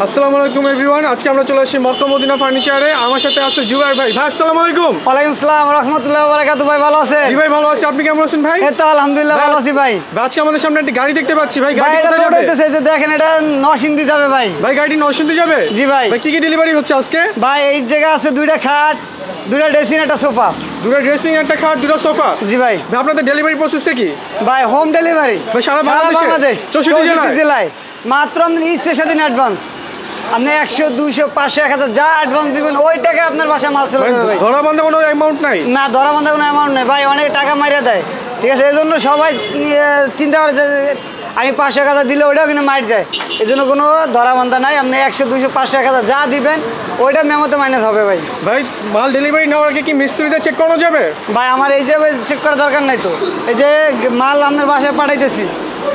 আসসালামু আলাইকুম এভরিওয়ান। আজকে আমরা চলে আসছি মক্কা মদিনা ফার্নিচারে। আমার সাথে আছে জুবাইর ভাই। ভাই আসসালামু আলাইকুম। ওয়ালাইকুম আসসালাম রাহমাতুল্লাহি ওয়া বারাকাতুহু। ভাই ভালো আছেন? জি ভাই ভালো আছি, আপনি কেমন আছেন ভাই? এই তো আলহামদুলিল্লাহ ভালো আছি ভাই। আজকে আমাদের সামনে একটা গাড়ি দেখতে পাচ্ছি ভাই, ভাই গাড়ি এটা কোথায় লোড যাবে? হইতেছে, এই যে দেখেন এটা নরসিংদী যাবে ভাই। ভাই গাড়িটি নরসিংদী যাবে? জি ভাই। ভাই কি কি ডেলিভারি হচ্ছে আজকে? ভাই এই জায়গা আছে দুইটা খাট, দুইটা ড্রেসিং, একটা সোফা। দুটো ড্রেসিং, একটা খাট, দুটো সোফা। জি ভাই। ভাই আপনাদের ডেলিভারি প্রসেসটা কি? ভাই হোম ডেলিভারি ভাই সারা বাংলাদেশ 64 জেলায়। মাত্র আপনি ইচ্ছে সেদিন অ্যাডভান্স, আপনি 100, 200, 500, 1000 যা অ্যাডভান্স দিবেন ওই টাকা আপনার বাসায় মাল চলে যাবে ভাই। ধরা বান্ধা কোনো অ্যামাউন্ট নাই? না, ধরা বান্ধা কোনো অ্যামাউন্ট নেই ভাই, অনেক টাকা মারিয়ে দেয়। ঠিক আছে, এই জন্য সবাই চিন্তা করে যে আমি 500, 1000 দিলে ওইটাও কিন্তু মাইট যায়। এই জন্য কোনো ধরা বান্ধা নাই, আপনি 100, 200, 500, 1000 যা দিবেন ওইটা মেমোতে মাইনাস হবে ভাই। ভাই মাল ডেলিভারি নেওয়ার আগে কি মিস্ত্রিতে চেক করানো যাবে? ভাই আমার এই যে চেক করার দরকার নাই তো, এই যে মাল আপনার বাসায় পাঠাইতেছি,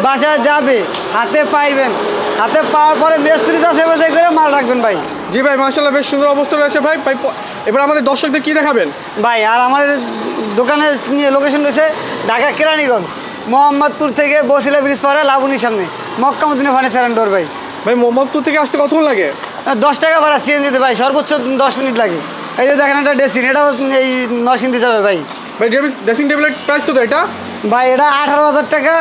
বাসায় যাবে, হাতে পাইবেন, হাতে পাওয়ার পরে মিস্ত্রি যা সেবা চেক করে মাল রাখবেন ভাই। জি ভাই মাশাআল্লাহ বেশ সুন্দর অবস্থা রয়েছে ভাই। ভাই এবার আমাদের দর্শকদের কি দেখাবেন? ভাই আর আমার দোকানের লোকেশন রয়েছে ঢাকা কেরানীগঞ্জ, মোহাম্মদপুর থেকে বসিলা ব্রিজ পাড়া লাবণীর সামনে, Mecca Madina furniture and door ভাই। ভাই মোহাম্মদপুর থেকে আসতে কতক্ষণ লাগে? 10 টাকা ভাড়া সিএনজিতে ভাই, সর্বোচ্চ 10 মিনিট লাগে। এই যে দেখেন একটা ড্রেসিং, এটাও এই নরসিংদী যাবে ভাই। ভাই ড্রেসিং টেবিলের প্রাইস কত এটা? ভাই এটা 18,000 টাকা,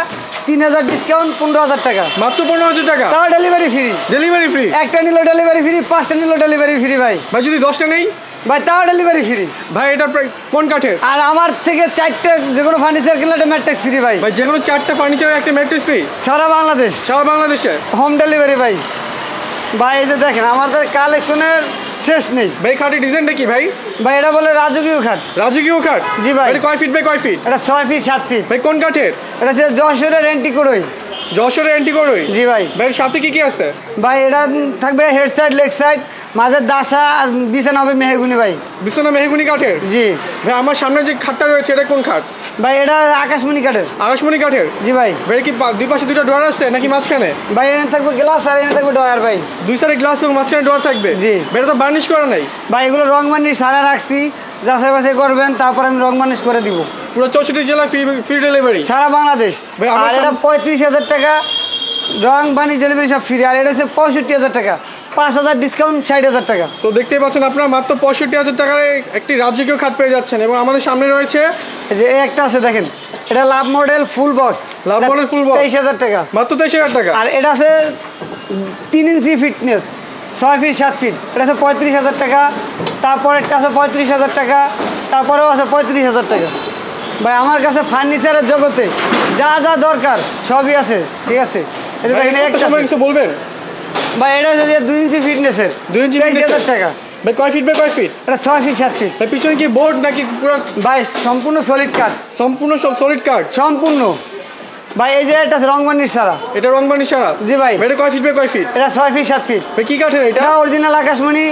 3,000 ডিসকাউন্ট, 15,000 টাকা। মাত্র 15,000 টাকা? তাও ডেলিভারি ফ্রি। Delivery free? একটা নিলো ডেলিভারি ফ্রি, 5টা নিলো ডেলিভারি ফ্রি ভাই। ভাই যদি 10টা নেই? ভাই তাও ডেলিভারি ফ্রি। ভাই এটা কোন কাঠের? আর আমার থেকে 4টে যে কোনো ফার্নিচার কিনলে একটা ম্যাট্রিক্স ফ্রি ভাই। ভাই যে কোনো 4টা ফার্নিচারের একটা ম্যাট্রেস ফ্রি সারা বাংলাদেশ, সারা বাংলাদেশে হোম ডেলিভারি ভাই। ভাই এই যে দেখেন আমাদের কালেকশনের শেষ নেই ভাই। খাটের ডিজাইনটা কি ভাই? ভাই এটা বলে রাজকীয় খাট। রাজকীয় খাট? জি ভাই। এটা কয় ফিট বাই কয় ফিট? এটা 6 ফিট 7 ফিট। ভাই কোন কাঠের? এটা হচ্ছে যশোরের অ্যান্টিকোরই। যশোরের অ্যান্টিকোরই? জি ভাই। ভাই সাথে কি কি আছে? ভাই এটা থাকবে হেড সাইড, লেগ সাইড, মাঝের দাসা, আর বিছানা হবে মেহগুনি ভাই। বিছানা মেহগুনি কাঠের? জি ভাই আমার সামনে যে খাটটা রয়েছে এটা কোন খাট? ভাই এটা আকাশমণি কাঠের। আকাশমণি কাঠের? জি ভাই। ভাই কি দুই পাশে দুটো ডোর আছে নাকি মাঝখানে? ভাই এনে থাকবে গ্লাস আর এনে থাকবে ডয়ার ভাই। দুই সাইডে গ্লাস এবং মাঝখানে ডোর থাকবে? জি। ভাই এটা তো বার্নিশ করা নাই? ভাই এগুলো রং বার্নিশ সারা রাখছি, যাচাই বাছাই করবেন, তারপর আমি রং বার্নিশ করে দিব। পুরো 64 জেলা ফ্রি ডেলিভারি সারা বাংলাদেশ। ভাই, আমার আর এটা 35,000 টাকা রং বার্নিশ ডেলিভারি সব ফ্রি। আর এটা হচ্ছে 65,000 টাকা, 5,000 ডিসকাউন্ট, 60,000 টাকা। তো দেখতেই পাচ্ছেন আপনারা মাত্র 65,000 টাকায় একটি রাজকীয় খাট পেয়ে যাচ্ছেন। এবং আমাদের সামনে রয়েছে এই যে এই একটা আছে দেখেন, এটা লাভ মডেল ফুল বক্স। লাভ মডেল ফুল বক্স 23,000 টাকা। মাত্র 23,000 টাকা। আর এটা আছে 3 ইঞ্চি ফিটনেস, 6 ফিট 7 ফিট, এটা আছে 35,000 টাকা। তারপরে একটা আছে 35,000 টাকা, তারপরেও আছে 35,000 টাকা। ভাই আমার কাছে ফার্নিচারের জগতে যা যা দরকার সবই আছে। ঠিক আছে, এই যে ভাই, দেখেন একটা একটা সময় আছে। কিছু বলবেন? ভাই এটা হচ্ছে যে 2 ইঞ্চি ফিটনেসের, 2 ইঞ্চি 23,000 টাকা। ভাই কয় ফিট বাই কয় ফিট? এটা 6 ফিট 7 ফিট। ভাই পিছনে কি বোর্ড নাকি পুরো? ভাই সম্পূর্ণ সলিড কাঠ, সম্পূর্ণ সলিড কাঠ সম্পূর্ণ। ভাই এই যে এটা রং বার্নিশ সারা। এটা রং বার্নিশ ছাড়া? জি ভাই। ভাই এটা কয় ফিট বাই কয় ফিট? এটা 6 ফিট 7 ফিট। ভাই কি কাঠের এটা? এটা অরিজিনাল আকাশমণি,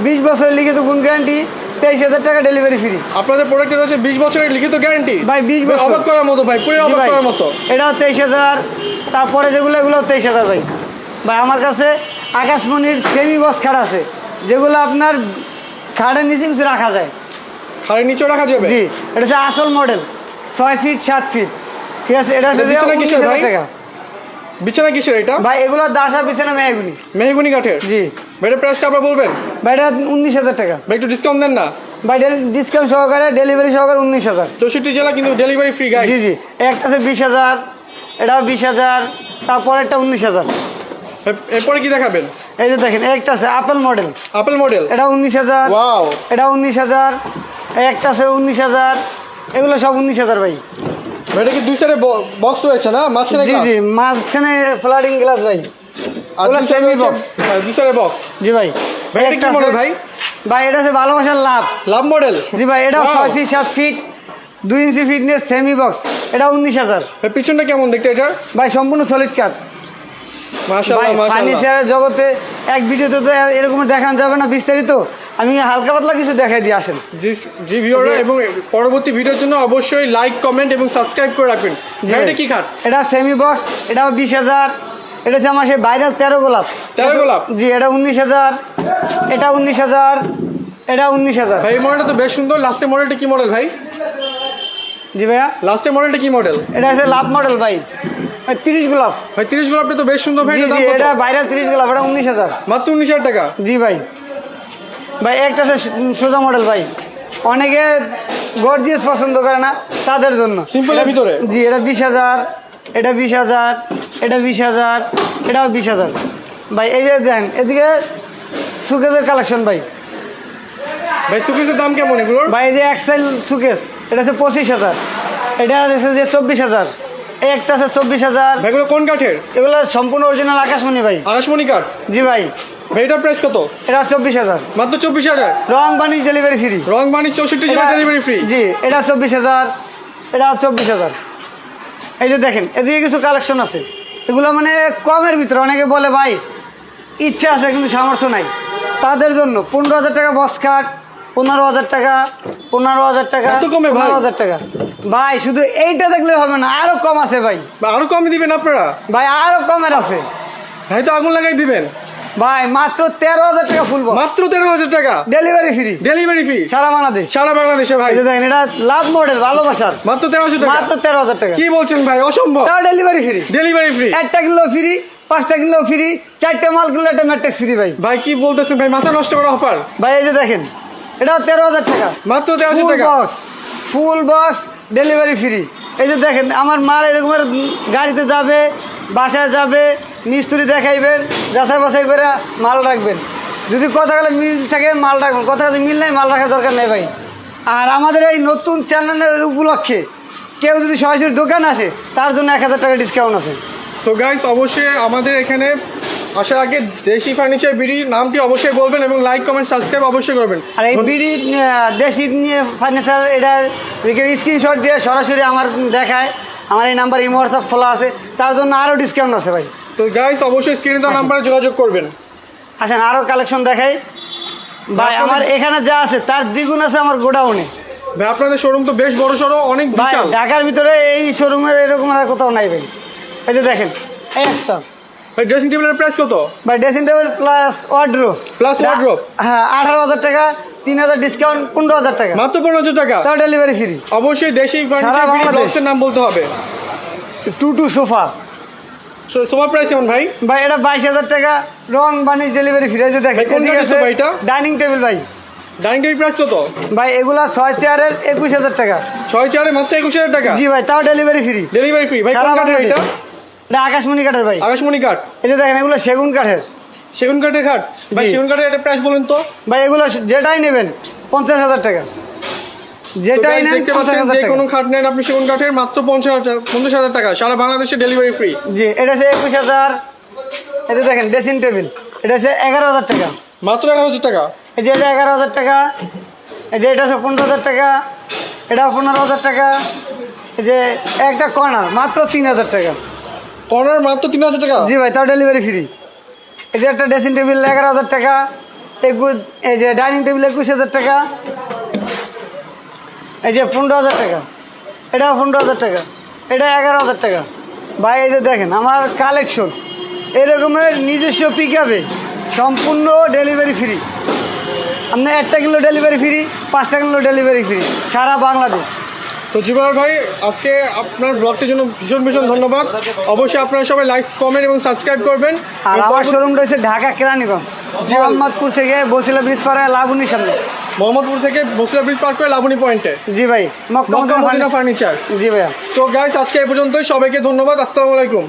20 বছরের লিখিত গুণ গ্যারান্টি, 23,000 টাকা ডেলিভারি ফ্রি। আপনাদের প্রোডাক্টের রয়েছে 20 বছরের লিখিত গ্যারান্টি? ভাই 20 বছর। অবাক করার মতো ভাই, পুরো জি অবাক ভাই। করার মতো। এটাও 23,000। তারপরে যেগুলো এগুলো 23,000 ভাই। ভাই আমার কাছে আকাশমণির সেমি বক্স খাট আছে, যেগুলো আপনার খাটের নিচে কিছু রাখা যায়। খাটের নিচেও রাখা যাবে? জি, এটা হচ্ছে আসল মডেল, 6 ফিট 7 ফিট। ঠিক আছে, এটা হচ্ছে বিছানা কিসের ভাই? 19,000 টাকা। বিছানা কিসের এটা? ভাই এগুলো দাসা বিছানা মেহগুনি। মেহগুনি কাঠের? জি ভাই এটার প্রাইসটা আপনারা বলবেন? ভাই এটা 19,000 টাকা। ভাই একটু ডিসকাউন্ট দেন না? ভাই ডিসকাউন্ট সহকারে ডেলিভারি সহকারে 19,000। 64 জেলা কিন্তু ডেলিভারি ফ্রি গাইস। জি জি, একটা আছে 20,000, এটাও 20,000, তারপর একটা 19,000। এরপরে কি দেখাবেন? এই যে দেখেন একটা আছে আপেল মডেল, আপেল মডেল? এটা 19,000। ওয়াও। এটা 19,000। একটা আছে 19,000। এগুলো সব 19,000 ভাই। ভাই এটা কি দুই সাইডে বক্স রয়েছে না মাঝখানে? জি জি, মাঝখানে ফ্লাডিং গ্লাস ভাই। আর ওগুলো দুই সাইডে semi box। দুই সাইডে বক্স। জি ভাই। ভাই এটা কি একটা মডেল আছে- ভাই? ভাই এটা আছে ভালোবাসার লাভ। লাভ মডেল? জি ভাই, এটাও Wow। 6 ফিট 7 ফিট, 2 ইঞ্চি ফিটনেস, সেমি বক্স, এটা 19,000। ভাই পিছনটা কেমন দেখতে এটার? ভাই সম্পূর্ণ সলিড কাঠ। মাশাআল্লাহ মাশাআল্লাহ। ফার্নিচারের জগতে এক ভিডিওতে তো এরকম দেখানো যাবে না বিস্তারিত, আমি হালকা পাতলা কিছু দেখাই দিয়ে আসেন। জি ভিউয়াররা, এবং পরবর্তী ভিডিওর জন্য অবশ্যই লাইক কমেন্ট এবং সাবস্ক্রাইব করে রাখবেন। ভাই এটা কি খাট? এটা সেমি বক্স, এটাও 20,000। এটা হচ্ছে আমার সেই ভাইরাল 13 গোলাপ। 13 গোলাপ? জি, এটা 19,000, এটা 19,000, এটা 19,000। ভাই এই মডেলটা তো বেশ সুন্দর। লাস্টের মডেলটা কি মডেল ভাই? জি ভাইয়া, লাস্টের মডেলটা কি মডেল? এটা হচ্ছে লাভ মডেল ভাই। 30 গোলাপ ভাই 30 গোলাপটা তো বেশ সুন্দর ভাই, জি এটার দাম জি, কত? এটা ভাইরাল 30 গোলাপ, এটা 19,000। মাত্র 19,000 টাকা। জি ভাই, ভাই একটা আছে সোজা মডেল ভাই, অনেকে গর্জিয়াস পছন্দ করে না তাদের জন্য। সিম্পলের ভিতরে? জি, এটা 20,000, এটা 20,000, এটা 20,000, এটাও 20,000। ভাই এই যে দেন এদিকে সুকেসের কালেকশন ভাই। ভাই সুকেসের দাম কেমন এগুলোর? ভাই এই যে এক্সেল সুকেস, এটা হচ্ছে 25,000, এটা হচ্ছে যে 24,000, এই একটা আছে 24,000। ভাই এগুলো কোন কাঠের? এগুলো সম্পূর্ণ অরিজিনাল আকাশমণি ভাই। আকাশমণি কাঠ? জি ভাই, ভাই এটার প্রাইস কত? এটা 24,000। মাত্র 24,000। রং বানিশ ডেলিভারি ফ্রি। রং বানিশ 64 জেলা ডেলিভারি ফ্রি। জি, এটা 24,000, এটা 24,000। এই যে দেখেন এদিকে কিছু কালেকশন আছে, এগুলো মানে কমের ভিতরে। অনেকে বলে ভাই ইচ্ছা আছে কিন্তু সামর্থ্য নাই, তাদের জন্য 15,000 টাকা বক্স কাট, 15,000 টাকা, 15,000 টাকা, এত কমে ভাই? 15,000 টাকা। ভাই শুধু এইটা দেখলে হবে না, আরো কম আছে ভাই। বা আরো কম দিবেন আপনারা? ভাই আরো কমের আছে ভাই তো আগুন লাগাই দিবেন। ভাই, মাত্র 13,000 টাকা ফুল বক্স, মাত্র 13,000 টাকা ডেলিভারি ফ্রি, ডেলিভারি ফ্রি সারা বাংলাদেশ। সারা বাংলাদেশে ভাই। এই যে দেখেন এটা লাভ মডেল ভালোবাসার, মাত্র 13,000 টাকা? মাত্র 13,000 টাকা। কি বলছেন ভাই, অসম্ভব। তাও ডেলিভারি ফ্রি, ডেলিভারি ফ্রি? একটা কিলো ফ্রি, 5টা কিলো ফ্রি, 4টে মাল কিলো একটা ম্যাট্রিক্স ফ্রি ভাই। ভাই কি বলতেছেন ভাই, মাথা নষ্ট করা অফার। ভাই এই যে দেখেন এটা 13,000 টাকা, মাত্র 13,000 ফুল টাকা। Box, full box delivery free. এই যে দেখেন আমার মাল এরকম গাড়িতে যাবে, বাসায় যাবে, মিস্ত্রি দেখাইবেন, যাচাই বাছাই করে মাল রাখবেন। যদি কথা গেলে মিল থাকে মাল রাখবেন, কথা যদি মিল নাই মাল রাখার দরকার নেই ভাই। আর আমাদের এই নতুন চ্যানেলের উপলক্ষে কেউ যদি সরাসরি দোকান আসে তার জন্য 1,000 টাকা ডিসকাউন্ট আছে। তো গাইস অবশ্যই আমাদের এখানে আসার আগে দেশি ফার্নিচার বিডি নামটি অবশ্যই বলবেন এবং লাইক কমেন্ট সাবস্ক্রাইব অবশ্যই করবেন। আর এই বিডি দেশি নিয়ে ফার্নিচার এটা স্ক্রিনশট দিয়ে সরাসরি আমার দেখায়, আমার এই নাম্বার ইমো হোয়াটসঅ্যাপ খোলা আছে, তার জন্য আরও ডিসকাউন্ট আছে ভাই। তো গাইস অবশ্যই স্ক্রিনে দেওয়া নাম্বারে যোগাযোগ করবেন। আসেন আরও কালেকশন দেখাই ভাই। আমার এখানে যা আছে তার দ্বিগুণ আছে আমার গোডাউনে ভাই। আপনাদের শোরুম তো বেশ বড় সড়ো, অনেক ভাই। বিশাল। ঢাকার ভিতরে এই শোরুমের এরকম আর কোথাও নাই ভাই। এই যে দেখেন এই একটা ভাই ড্রেসিং টেবিলের প্রাইস কত? ভাই dressing table plus wardrobe, plus wardrobe? হ্যাঁ 18,000 টাকা, 3,000 ডিসকাউন্ট, 15,000 টাকা, মাত্র 15,000 টাকা। তাও ডেলিভারি ফ্রি। অবশ্যই দেশি সারা ফার্নিচার বিডি বাংলাদেশ। ব্লগসের নাম বলতে হবে। 2 সোফা সোফা প্রাইস কেমন ভাই? ভাই এটা 22,000 টাকা, রং বানিশ ডেলিভারি ফ্রি। এই যে দেখেন ভাই কোন কাঠের সোফা এটা? ডাইনিং টেবিল ভাই। ডাইনিং টেবিল প্রাইস কত? ভাই এগুলা 6 চেয়ারের 21,000 টাকা। 6 চেয়ারে মাত্র 21,000 টাকা? জি ভাই, তাও ডেলিভারি ফ্রি। Delivery free. ভাই কোন কাঠের এটা? এটা আকাশমণি কাঠের ভাই। আকাশমণি কাঠ? এই যে দেখেন এগুলো সেগুন কাঠের। সেগুন কাঠের খাট? ভাই জি। সেগুন কাঠের একটা প্রাইস বলুন তো। ভাই এগুলো যেটাই নেবেন 50,000 টাকা, যেটাই নেন দেখতে পাচ্ছেন 50,000 যে টাকা। কোনো খাট নেন আপনি সেগুন কাঠের মাত্র 50,000 টাকা, সারা বাংলাদেশে ডেলিভারি ফ্রি। জি, এটা হচ্ছে 21,000। এই যে দেখেন ড্রেসিং টেবিল, এটা হচ্ছে 11,000 টাকা। মাত্র 11,000 টাকা? এই যে এটা 11,000 টাকা। এই যে এটা হচ্ছে 15,000 টাকা, এটাও 15,000 টাকা। এই যে একটা কর্নার মাত্র 3,000 টাকা। কর্নার মাত্র 3,000 টাকা? জি ভাই, তাও ডেলিভারি ফ্রি। এই যে একটা ড্রেসিং টেবিল 11,000 টাকা, এই যে ডাইনিং টেবিল 21,000 টাকা। এই যে 15,000 টাকা, এটাও 15,000 টাকা, এটা 11,000 টাকা। ভাই এই যে দেখেন আমার কালেকশন এরকমের নিজস্ব পিকআপে সম্পূর্ণ ডেলিভারি ফ্রি। আপনার 1টা কিলো ডেলিভারি ফ্রি, 5টা কিলো ডেলিভারি ফ্রি, সারা বাংলাদেশ। তো জিবর ভাই আজকে আপনার ব্লগটির জন্য ভীষণ ভীষণ ধন্যবাদ। অবশ্যই আপনারা সবাই লাইক কমেন্ট এবং সাবস্ক্রাইব করবেন। আর আমার শোরুমটা হচ্ছে ঢাকা কেরানীগঞ্জ, জি ভাই। মোহাম্মদপুর থেকে বসিলা ব্রিজ পাড়ায় লাবণীর সামনে। মোহাম্মদপুর থেকে বসিলা ব্রিজ পার করে লাবণী পয়েন্টে জি ভাই, মক্কা মদিনা ফার্নিচার। জি ভাইয়া। তো গাইস আজকে এই পর্যন্তই, সবাইকে ধন্যবাদ। আসসালামু আলাইকুম।